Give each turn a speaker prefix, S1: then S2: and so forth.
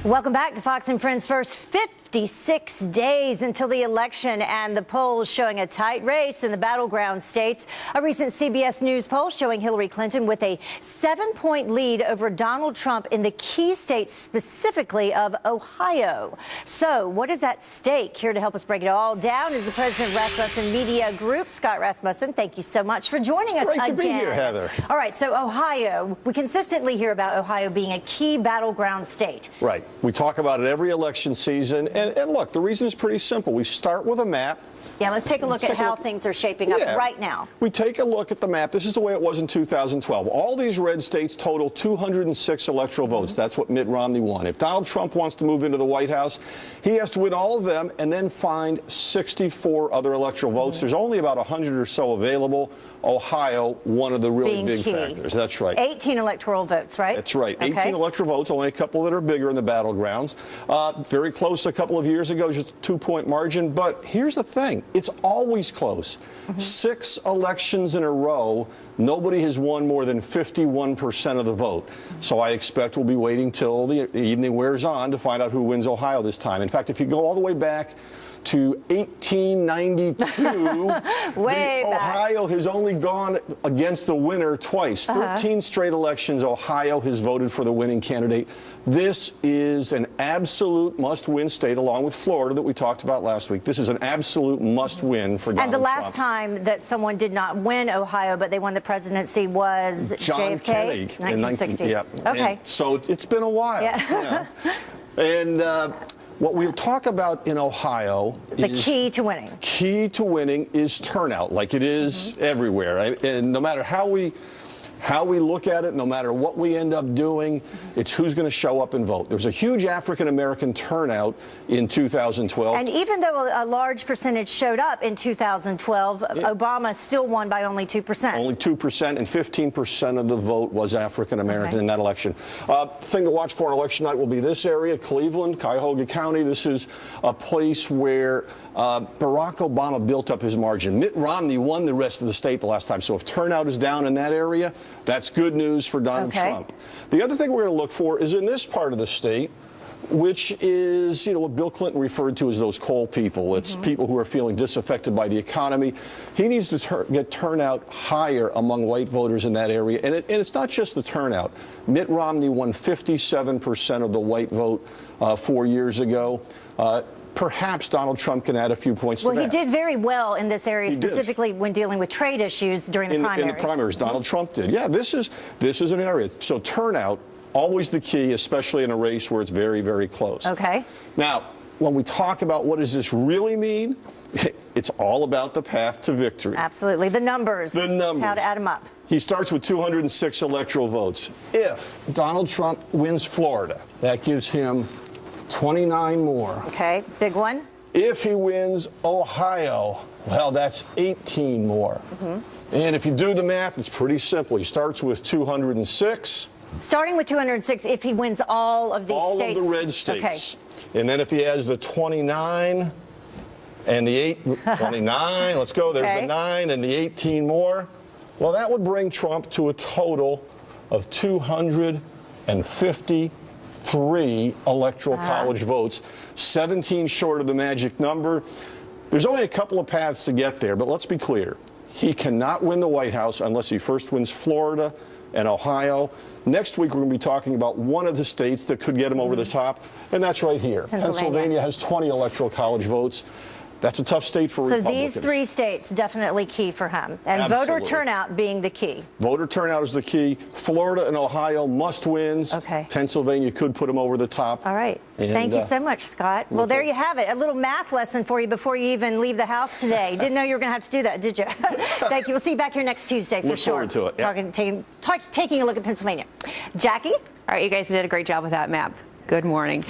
S1: Welcome back to Fox and Friends. First 56 days until the election, and the polls showing a tight race in the battleground states. A recent CBS News poll showing Hillary Clinton with a 7-point lead over Donald Trump in the key states, specifically of Ohio. So what is at stake? Here to help us break it all down is the president of Rasmussen Media Group, Scott Rasmussen. Thank you so much for joining us again.
S2: Great to be here, Heather.
S1: All right, so Ohio, we consistently hear about Ohio being a key battleground state.
S2: Right. We talk about it every election season. And look, the reason is pretty simple. We start with a map.
S1: Yeah, let's take a look at how things are shaping up right now.
S2: We take a look at the map. This is the way it was in 2012. All these red states total 206 electoral votes. That's what Mitt Romney won. If Donald Trump wants to move into the White House, he has to win all of them and then find 64 other electoral votes. There's only about 100 or so available. Ohio, one of the really big factors. That's right.
S1: 18 electoral votes, right?
S2: That's right. 18 electoral votes, only a couple that are bigger in the battlegrounds. Very close a couple of years ago, just a 2-point margin. But here's the thing. It's always close. 6 elections in a row, nobody has won more than 51% of the vote. So I expect we'll be waiting till the evening wears on to find out who wins Ohio this time. In fact, if you go all the way back to 1892, Ohio has only gone against the winner twice. 13 straight elections, Ohio has voted for the winning candidate. This is an absolute must-win state, along with Florida that we talked about last week. This is an absolute must-win for Donald Trump.
S1: And the last time that someone did not win Ohio, but they won the presidency, was
S2: John
S1: JFK?
S2: Kennedy
S1: 1960.
S2: Yeah.
S1: Okay.
S2: And so it's been a while.
S1: Yeah.
S2: And what we'll talk about in Ohio
S1: the key to winning.
S2: Key to winning is turnout, like it is everywhere. Right? And no matter how we look at it, no matter what we end up doing, it's who's going to show up and vote. There's a huge African-American turnout in 2012.
S1: And even though a large percentage showed up in 2012, Obama still won by only 2%.
S2: Only 2%, and 15% of the vote was African-American in that election. Thing to watch for on election night will be this area, Cleveland, Cuyahoga County. This is a place where Barack Obama built up his margin. Mitt Romney won the rest of the state the last time. So if turnout is down in that area, that's good news for Donald Trump. The other thing we're going to look for is in this part of the state, which is, what Bill Clinton referred to as those coal people. It's people who are feeling disaffected by the economy. He needs to get turnout higher among white voters in that area. And it's not just the turnout. Mitt Romney won 57% of the white vote 4 years ago. Perhaps Donald Trump can add a few points to that.
S1: Well, he did very well in this area, specifically when dealing with trade issues during the primary.
S2: In the primaries, Donald Trump did. Yeah, this is an area. So turnout, always the key, especially in a race where it's very, very close.
S1: Okay.
S2: Now, when we talk about what does this really mean, it's all about the path to victory.
S1: Absolutely. The numbers. The numbers. How to add them up.
S2: He starts with 206 electoral votes. If Donald Trump wins Florida, that gives him 29 more.
S1: Okay, big one.
S2: If he wins Ohio, well, that's 18 more. And if you do the math, it's pretty simple. He starts with 206.
S1: Starting with 206 if he wins all of these states.
S2: All of the red states. Okay. And then if he has the 29 and the 29, let's go, there's the 9 and the 18 more. Well, that would bring Trump to a total of 253 electoral college votes, 17 short of the magic number. There's only a couple of paths to get there, but let's be clear. He cannot win the White House unless he first wins Florida and Ohio. Next week, we're going to be talking about one of the states that could get him over the top, and that's right here. Pennsylvania has 20 electoral college votes. That's a tough state for Republicans.
S1: So these 3 states definitely key for him, and voter turnout being the key.
S2: Voter turnout is the key. Florida and Ohio must wins.
S1: Okay.
S2: Pennsylvania could put him over the top.
S1: All right. And thank you so much, Scott. Well, there you have it. A little math lesson for you before you even leave the house today. Didn't know you were going to have to do that, did you? Thank you. We'll see you back here next Tuesday for sure.
S2: Look forward to it.
S1: Taking a look at Pennsylvania. Jackie?
S3: All right, you guys did a great job with that map. Good morning.